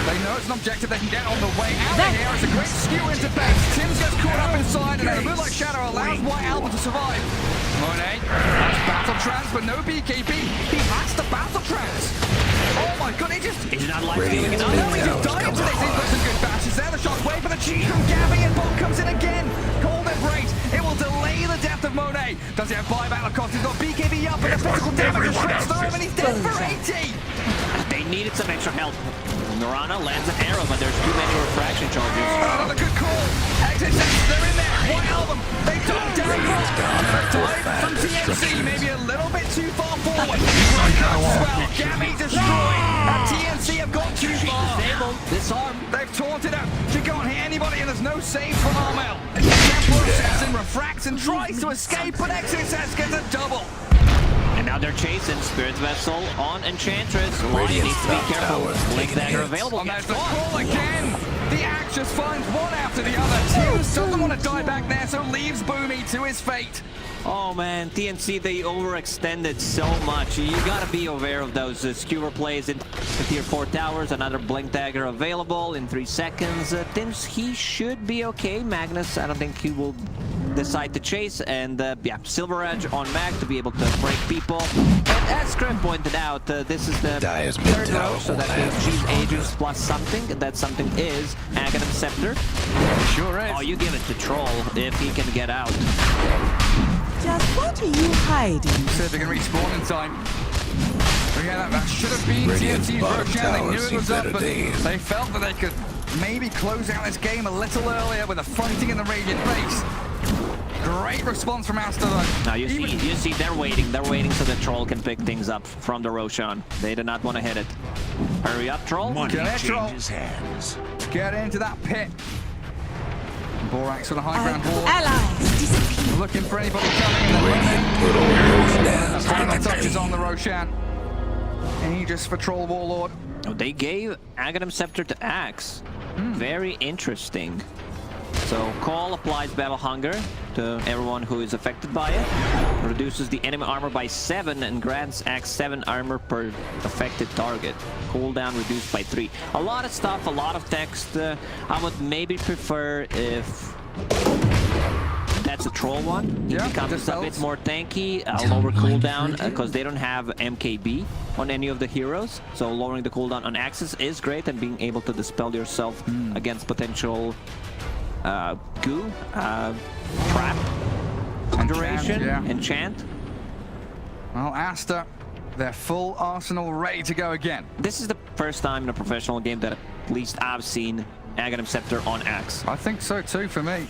They know it's an objective they can get on the way out of here. It's a great skew into base. Tim's gets caught up inside, and a Moonlight Shadow allows White Albert to survive. Monet has battle trance, but no BKB. He has to battle trance. Oh my god, he's not life stealing enough. No, he just died into this. He's got some good bashes there. The shot's wait for the cheat from Gabby, and Bob comes in again. Cold Embrace. It will delay the death of Monet. Does he have buyback? Lacoste, he's got BKB up, and the physical damage is shreds through him, and he's dead for 80. They needed some extra help. Norana lands an arrow, but there's too many refraction charges. Another good call. XSS, they're in there. White Album. They took down from TNC. Maybe a little bit too far forward. Well, Gabby destroyed. And TNC have gone too far. Disabled. Disarm. They've taunted her. She can't hit anybody, and there's no save from Armel. Templar steps in, refracts, and tries to escape, but XSS gets a double. And now they're chasing Spirit Vessel on Enchantress. Lion needs to be careful. Blink Dagger available. And there's the call again. The Axe just finds one after the other. Tears doesn't want to die back there, so leaves Boomy to his fate. Oh man, TNC, they overextended so much. You gotta be aware of those skewer plays in tier 4 towers. Another Blink Dagger available in 3 seconds. Thinks he should be okay. Magnus, I don't think he will decide to chase. And yeah, Silver Edge on Mag to be able to break people. And as Scrim pointed out, this is the third row, so that means she's Aegis plus something. That something is Aghanim Scepter. Sure is. Oh, you give it to Troll if he can get out. Just what are you hiding? See if they can respawn in time. But yeah, that should have been TNC's Roshan. They knew it was up, but they felt that they could maybe close out this game a little earlier with the fighting in the Radiant base. Great response from Aster, though. Now you see they're waiting so the Troll can pick things up from the Roshan. They do not want to hit it. Hurry up, Troll. Get it, Troll. Get into that pit. Borax on a high ground wall. Allies disappear. Looking for anybody coming in. Final touches on the Roshan. Aegis for Troll Warlord. Oh, they gave Aghanim Scepter to Axe. Very interesting. So Call applies Battle Hunger to everyone who is affected by it. Reduces the enemy armor by 7 and grants Axe 7 armor per affected target. Cooldown reduced by 3. A lot of stuff, a lot of text. I would maybe prefer if that's a Troll one. It becomes a bit more tanky, lower cooldown, because they don't have MKB on any of the heroes. So lowering the cooldown on Axis is great, and being able to dispel yourself against potential goo, trap, duration, enchant. Well, Aster, their full arsenal ready to go again. This is the first time in a professional game that at least I've seen Aghanim Scepter on Axe. I think so too for me.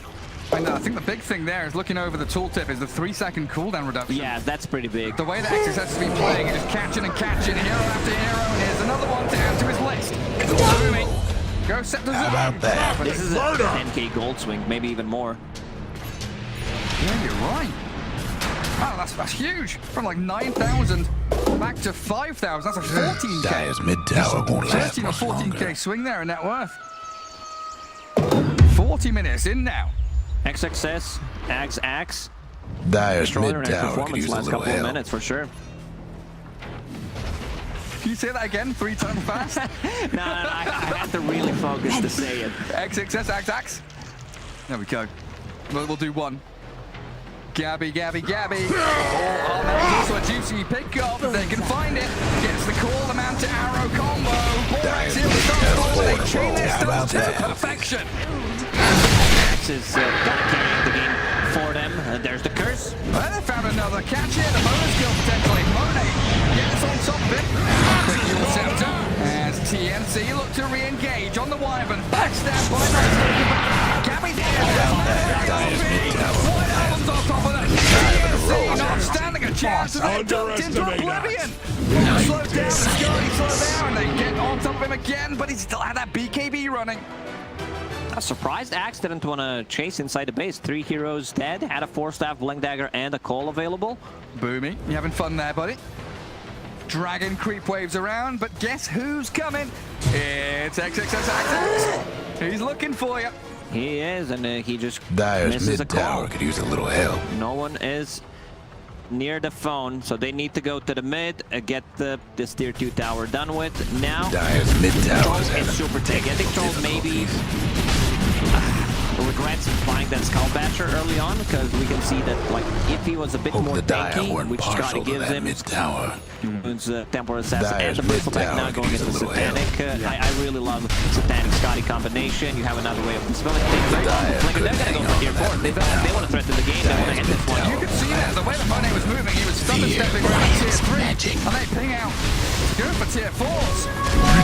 And I think the big thing there is looking over the tooltip is the 3-second cooldown reduction. Yeah, that's pretty big. The way that XSS has been playing is just catching and catching, hero after hero, and here's another one to add to his list. It's all booming. Go Scepter. How about that? This is a 10k gold swing, maybe even more. Yeah, you're right. Wow, that's huge. From like 9,000 back to 5,000. That's a 14k. Dire's mid tower won't last 13 or much 14k longer. swing there in net worth. 40 minutes in now. XXS, Axe. Dire's mid Extraordinary tower could performance use a last little couple of help. minutes for sure. Can you say that again 3 times fast? No, I had to really focus to say it. XXS, Axe. There we go. We'll do one. Gabby. Oh, there's also a juicy pickup. They can find it. Gets the call, the man to arrow combo. Borax here with they chain their stuff to perfection. Axe is carrying the game for them. There's the curse. Well, they found another catch here. The bonus kill potentially. Monet gets on top of it. Quick dual scepter. As TNC look to re-engage on the Wyvern. Backstab by Nice. Gabby's here. White Album's on top of that. TNC not standing a chance as they dumped into oblivion. Slow down, Scotty slow down. They get on top of him again, but he still had that BKB running. A surprised Axe didn't want to chase inside the base. 3 heroes dead, had a 4-staff, Blink Dagger, and a call available. Boomy, you having fun there, buddy? Dragon creep waves around, but guess who's coming? It's XXX. He's looking for you. He is, and he just Dire's misses a mid call. tower could use a little help. No one is near the phone, so they need to go to the mid, get this tier 2 tower done with. Now, Dire's mid tower Trolls is super tanky. I think Trolls maybe regrets buying that Skull Basher early on, because we can see that, like, if he was a bit more tanky, which Scotty gives him, mid tower. Temporal Assassin and the Bristleback now going into Satanic. I really love Satanic Scotty combination. You have another way of dispelling things. Like, they're gonna go for tier 4. They want to threaten the game. They want to hit this one. You can see that the way the Monet was moving, he was stepping around tier 3, and they ping out. Good for tier 4s.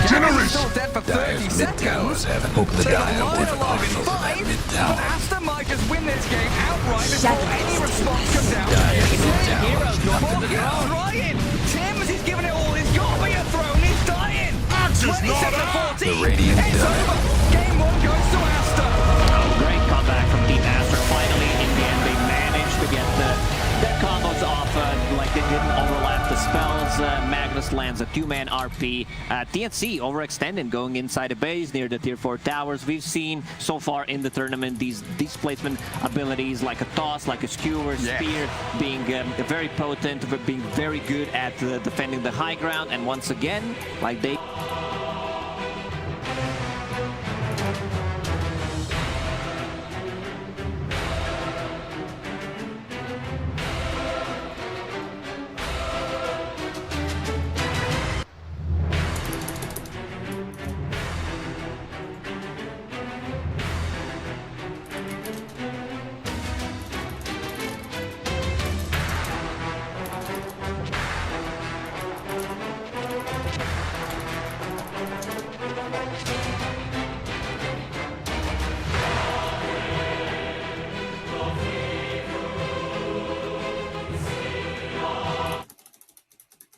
Gabby's still dead for 30 seconds. Hope the Dire Line would alive in 5, but Aster might just win this game outright before any response comes out. Heroes go up to the throne. Ryan! Tim's, he's giving it all. He's got to be a throne. He's dying. 27-14. The Radiant It's die. over. Game 1 goes to Aster. Great comeback from Team Aster. Finally, in the end, they managed to get their combos off. Like they didn't overlap the spells. Magnus lands a 2-man RP. TNC overextended, going inside the base near the tier 4 towers. We've seen so far in the tournament these displacement abilities like a toss, like a skewer, spear, being very potent, but being very good at defending the high ground. And once again, like they